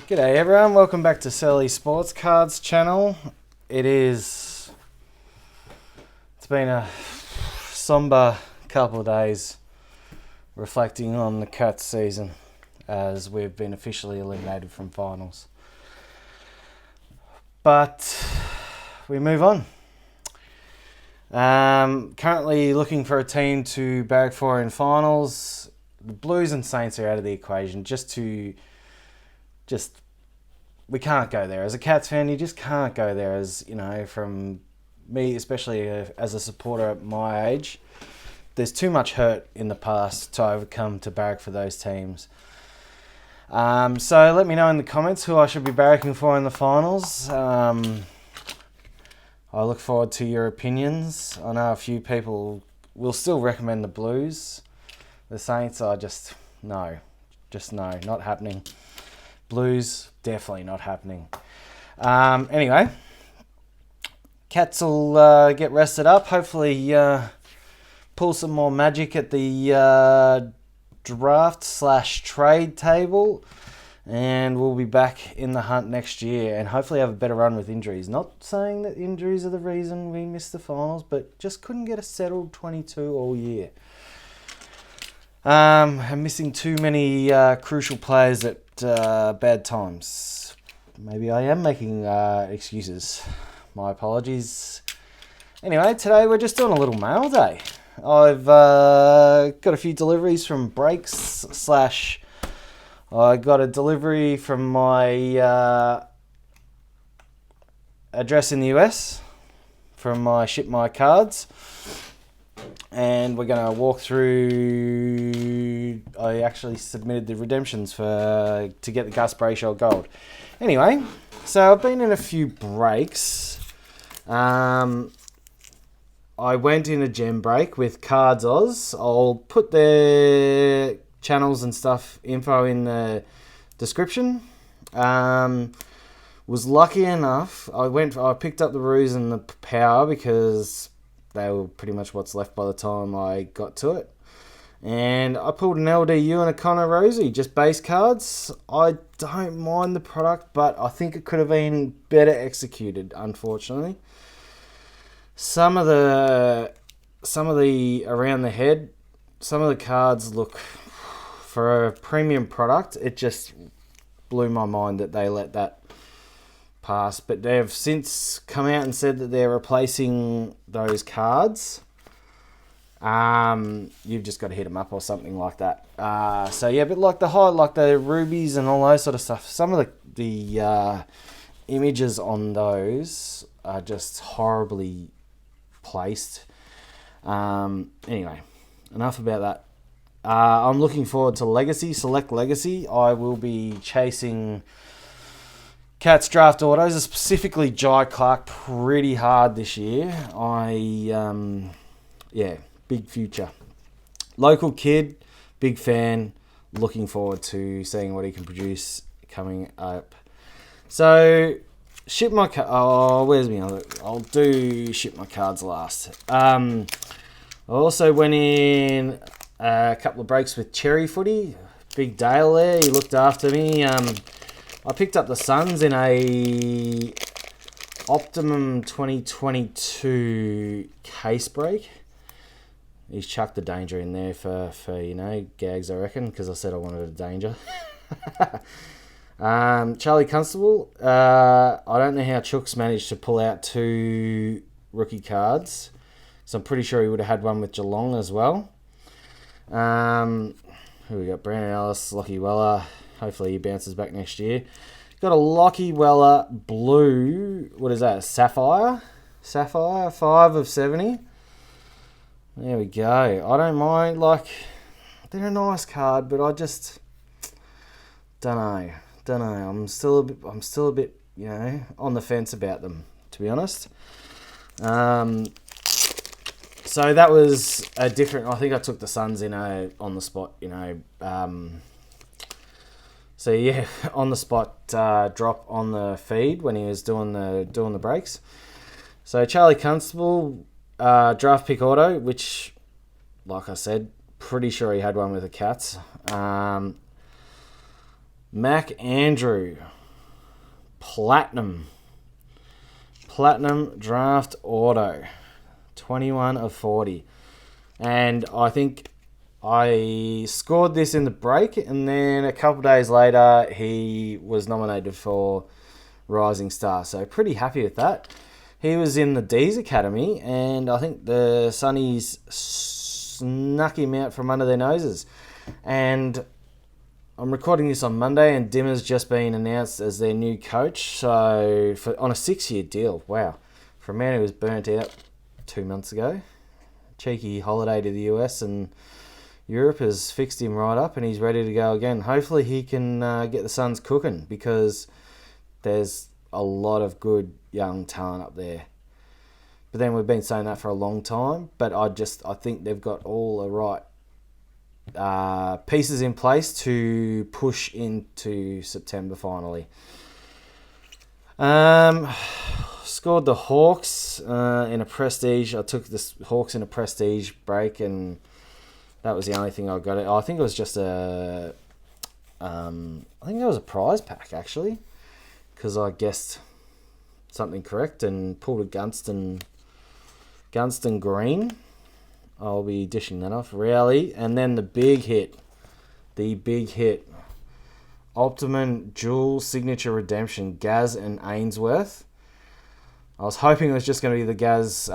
G'day everyone, welcome back to ShipMyCards channel. It's been a somber couple of days reflecting on the Cats season as we've been officially eliminated from finals. But we move on. Currently looking for a team to bag for in finals. The Blues and Saints are out of the equation we can't go there. As a Cats fan, you just can't go there. As you know, from me, especially as a supporter at my age, there's too much hurt in the past to overcome to barrack for those teams. So let me know in the comments who I should be barracking for in the finals. I look forward to your opinions. I know a few people will still recommend the Blues. The Saints, no, not happening. Blues, definitely not happening. Anyway, Cats will get rested up. Hopefully pull some more magic at the draft/trade table. And we'll be back in the hunt next year and hopefully have a better run with injuries. Not saying that injuries are the reason we missed the finals, but just couldn't get a settled 22 all year. I'm missing too many crucial players at bad times. Maybe I am making excuses. My apologies. Anyway, today we're just doing a little mail day. I've got a few deliveries from breaks / I got a delivery from my address in the US from my ShipMyCards. And we're going to walk through. I actually submitted the redemptions to get the Gus Brayshaw gold. Anyway, so I've been in a few breaks. I went in a gem break with Cards Oz. I'll put their channels and stuff info in the description. Was lucky enough. I picked up the Ruse and the Power because they were pretty much what's left by the time I got to it. And I pulled an LDU and a Connor Rosie, just base cards. I don't mind the product, but I think it could have been better executed, unfortunately. Some of the around the head, some of the cards look, for a premium product, it just blew my mind that they let that pass. But they've since come out and said that they're replacing those cards. You've just got to hit them up or something like that. So yeah, but like the rubies and all those sort of stuff, some of the images on those are just horribly placed. Anyway, enough about that. I'm looking forward to Select Legacy. I will be chasing Cats draft autos, specifically Jai Clark, pretty hard this year. Big future. Local kid, big fan. Looking forward to seeing what he can produce coming up. So, where's my other? I'll do ShipMyCards last. I also went in a couple of breaks with Cherry Footy. Big Dale there, he looked after me. I picked up the Suns in a Optimum 2022 case break. He's chucked the danger in there for gags, I reckon, because I said I wanted a danger. Charlie Constable. I don't know how Chooks managed to pull out 2 rookie cards. So I'm pretty sure he would have had one with Geelong as well. Who we got? Brandon Ellis, Lockie Weller. Hopefully he bounces back next year. Got a Lockie Weller blue. What is that? Sapphire, 5 of 70. There we go. I don't mind. They're a nice card, but I just don't know. I'm still a bit, on the fence about them, to be honest. So that was a different. I think I took the Suns on the spot. So yeah, on the spot drop on the feed when he was doing the breaks. So Charlie Constable draft pick auto, which, like I said, pretty sure he had one with the Cats. Mac Andrew. Platinum draft auto. 21 of 40. And I think I scored this in the break, and then a couple of days later he was nominated for Rising Star. So pretty happy with that. He was in the D's Academy, and I think the Sunnies snuck him out from under their noses. And I'm recording this on Monday, and Dimmer's just been announced as their new coach. So on a 6-year deal. Wow. For a man who was burnt out 2 months ago. Cheeky holiday to the US, and Europe has fixed him right up, and he's ready to go again. Hopefully he can get the Suns cooking, because there's a lot of good young talent up there. But then we've been saying that for a long time, but I think they've got all the right pieces in place to push into September finally. Scored the Hawks in a prestige. I took the Hawks in a prestige break, and that was the only thing I got. I think it was just I think it was a prize pack, actually, because I guessed something correct and pulled a Gunston green. I'll be dishing that off, really. And then the big hit. Optimum Dual Signature Redemption, Gaz and Ainsworth. I was hoping it was just going to be the Gaz,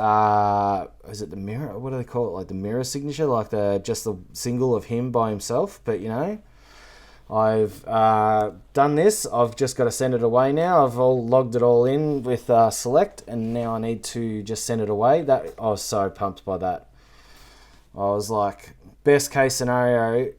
is it the mirror? What do they call it? Like the mirror signature? Like just the single of him by himself. But, I've done this. I've just got to send it away now. I've logged it all in with Select, and now I need to just send it away. I was so pumped by that. I was like, best case scenario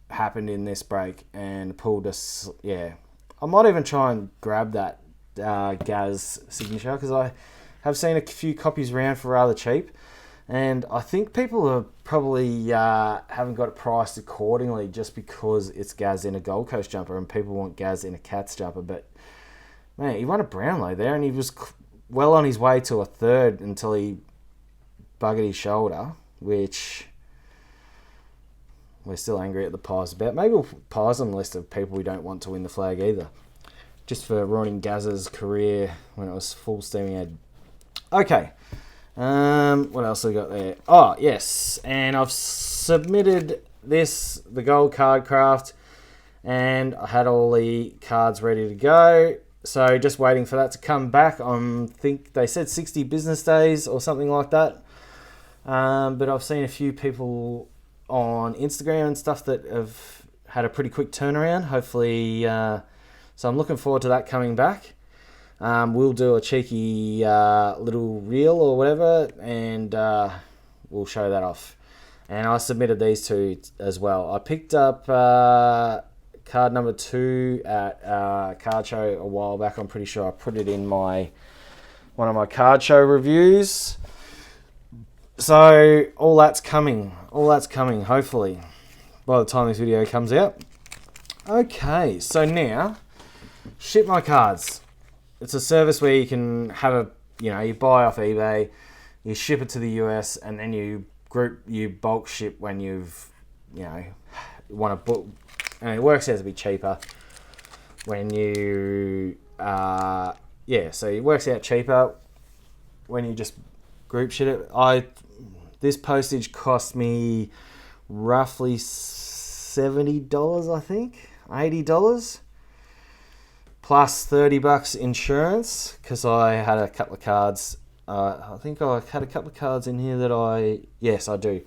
happened in this break, and pulled us. Yeah, I might even try and grab that Gaz signature, because I have seen a few copies around for rather cheap, and I think people are probably haven't got it priced accordingly just because it's Gaz in a Gold Coast jumper, and people want Gaz in a Cats jumper. But man, he won a Brownlow there, and he was well on his way to a third until he buggered his shoulder, which we're still angry at the Pies about. Maybe we'll Pies on the list of people we don't want to win the flag either, just for ruining Gaz's career when it was full steam ahead. Okay, what else have we got there? Oh, yes, and I've submitted the gold card craft, and I had all the cards ready to go. So just waiting for that to come back. I think they said 60 business days or something like that. But I've seen a few people on Instagram and stuff that have had a pretty quick turnaround. Hopefully, so I'm looking forward to that coming back. We'll do a cheeky little reel or whatever, and we'll show that off. And I submitted these two as well. I picked up card number 2 at Card Show a while back. I'm pretty sure I put it in one of my Card Show reviews. So all that's coming, hopefully, by the time this video comes out. Okay, so now, ShipMyCards. It's a service where you can have you buy off eBay, you ship it to the US, and then you bulk ship when you've, want to book, and it works out to be cheaper when you, so it works out cheaper when you just group ship it. This postage cost me roughly $70, I think, $80, plus $30 insurance, because I had a couple of cards. I think I had a couple of cards in here yes, I do.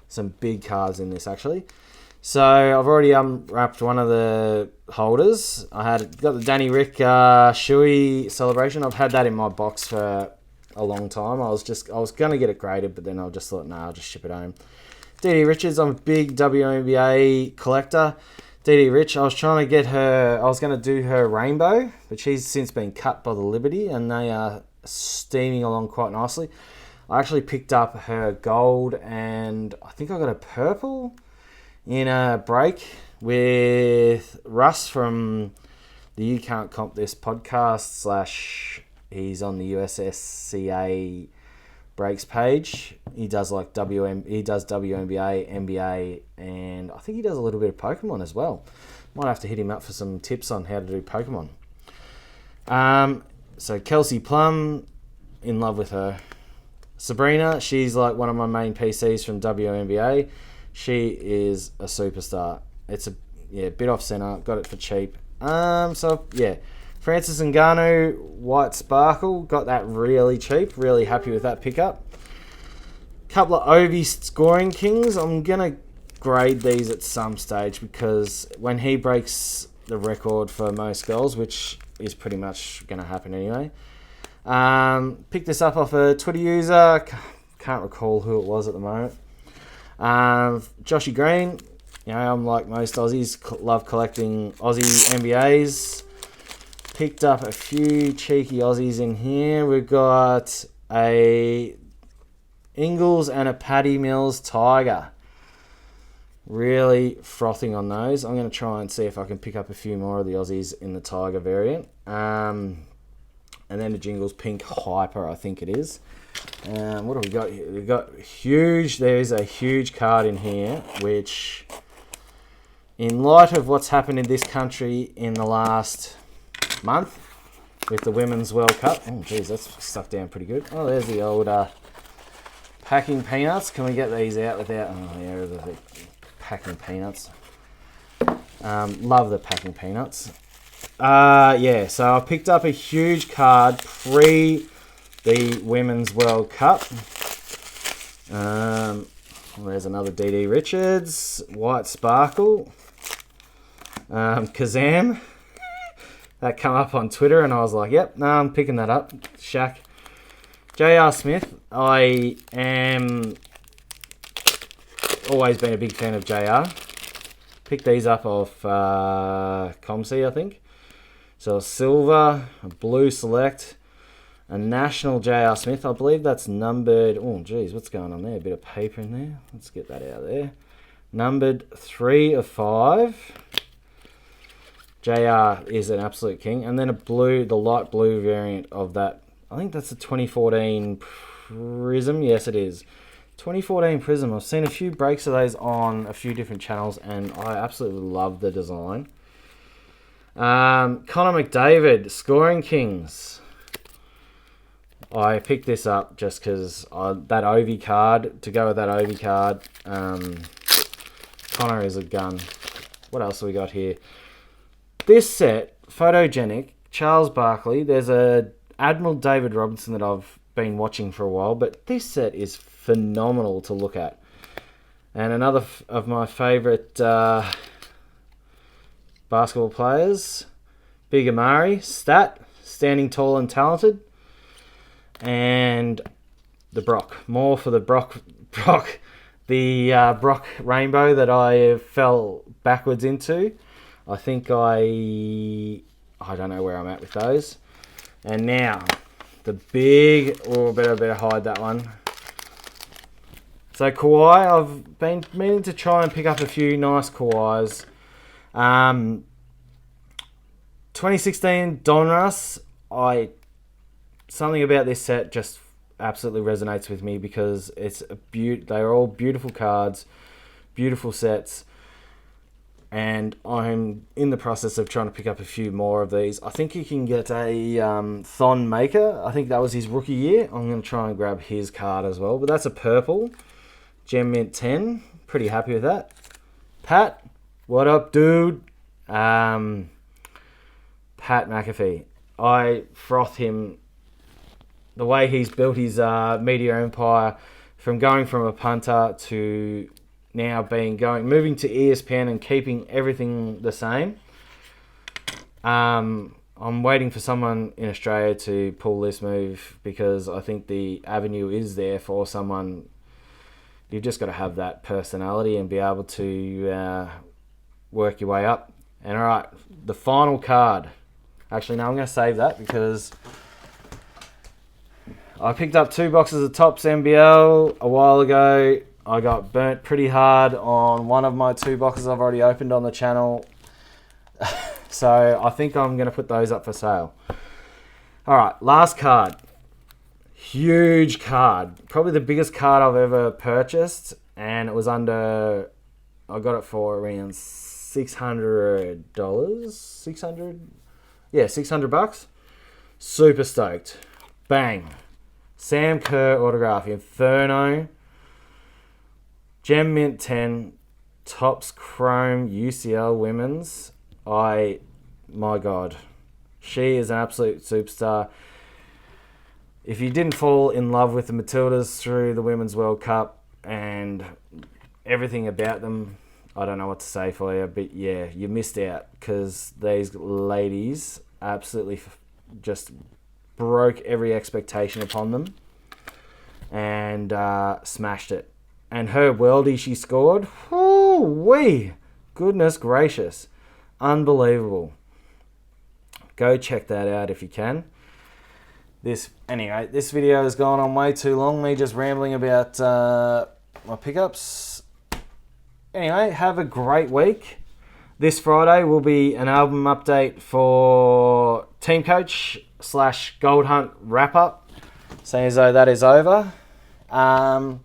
Some big cards in this, actually. So I've already unwrapped one of the holders. got the Danny Rick Shuey celebration. I've had that in my box for a long time. I was going to get it graded, but then I just thought, I'll just ship it home. Dee Richards, I'm a big WNBA collector. Dee Rich, I was trying to get her, I was going to do her rainbow, but she's since been cut by the Liberty, and they are steaming along quite nicely. I actually picked up her gold, and I think I got a purple in a break with Russ from the You Can't Comp This podcast / he's on the USSCA breaks page. He does he does WNBA, NBA, and I think he does a little bit of Pokemon as well. Might have to hit him up for some tips on how to do Pokemon. So Kelsey Plum, in love with her. Sabrina, she's like one of my main PCs from WNBA. She is a superstar. It's a bit off center. Got it for cheap. So yeah, Francis Ngannou, White Sparkle, got that really cheap. Really happy with that pickup. Couple of Ovi Scoring Kings. I'm gonna grade these at some stage because when he breaks the record for most goals, which is pretty much gonna happen anyway. Picked this up off a Twitter user. Can't recall who it was at the moment. Joshy Green. I'm like most Aussies, love collecting Aussie NBAs. Picked up a few cheeky Aussies in here. We've got a Ingles and a Paddy Mills Tiger. Really frothing on those. I'm going to try and see if I can pick up a few more of the Aussies in the Tiger variant. And then the Jingles Pink Hyper, I think it is. What have we got here? We've got huge. There is a huge card in here, which, in light of what's happened in this country in the last month with the Women's World Cup. Oh, geez, that's stuck down pretty good. Oh, there's the old packing peanuts. Can we get these out without... Oh, yeah, the packing peanuts. Love the packing peanuts. Yeah, so I picked up a huge card pre the Women's World Cup. There's another DD Richards, White Sparkle, Kazam. That come up on Twitter and I was like, yep, no, I'm picking that up. Shaq. J.R. Smith. I am always been a big fan of JR. Picked these up off Comsey, I think. So a silver, a blue select, a national J.R. Smith. I believe that's numbered... Oh, geez, what's going on there? A bit of paper in there. Let's get that out of there. Numbered 3 of 5. JR is an absolute king. And then a blue, the light blue variant of that. I think that's a 2014 Prism. Yes, it is. 2014 Prism. I've seen a few breaks of those on a few different channels, and I absolutely love the design. Connor McDavid, Scoring Kings. I picked this up just because that Ovi card, to go with that Ovi card, Connor is a gun. What else have we got here? This set, Photogenic, Charles Barkley. There's a Admiral David Robinson that I've been watching for a while, but this set is phenomenal to look at. And another of my favourite basketball players, Big Amari, Stat, Standing Tall and Talented, and the Brock. More for the Brock, the Brock Rainbow that I fell backwards into. I think I don't know where I'm at with those. And now, the big... Oh, better hide that one. So Kawhi, I've been meaning to try and pick up a few nice Kawhis. 2016 Donruss, something about this set just absolutely resonates with me because it's they're all beautiful cards, beautiful sets, and I'm in the process of trying to pick up a few more of these. I think you can get a Thon Maker. I think that was his rookie year. I'm going to try and grab his card as well, but that's a purple. Gem Mint 10. Pretty happy with that. Pat, what up, dude? Pat McAfee. I froth him. The way he's built his media empire, from going from a punter to now moving to ESPN and keeping everything the same. I'm waiting for someone in Australia to pull this move because I think the avenue is there for someone. You've just got to have that personality and be able to work your way up. And all right, the final card. Actually, no, I'm going to save that because I picked up 2 boxes of Topps NBL a while ago. I got burnt pretty hard on one of my 2 boxes I've already opened on the channel. So I think I'm going to put those up for sale. All right, last card. Huge card. Probably the biggest card I've ever purchased. And it was I got it for around $600. $600? Yeah, $600. Super stoked. Bang. Sam Kerr autograph. Inferno. Gem Mint 10. Topps Chrome UCL Women's. My God. She is an absolute superstar. If you didn't fall in love with the Matildas through the Women's World Cup and everything about them, I don't know what to say for you, but yeah, you missed out, because these ladies absolutely just broke every expectation upon them and smashed it. And her worldie she scored, whoo-wee, goodness gracious, unbelievable. Go check that out if you can. Anyway, this video has gone on way too long, me just rambling about my pickups. Anyway, have a great week. This Friday will be an album update for Team Coach / Gold Hunt wrap-up, seeing as though that is over. Have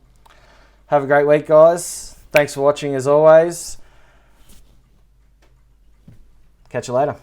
a great week, guys. Thanks for watching as always. Catch you later.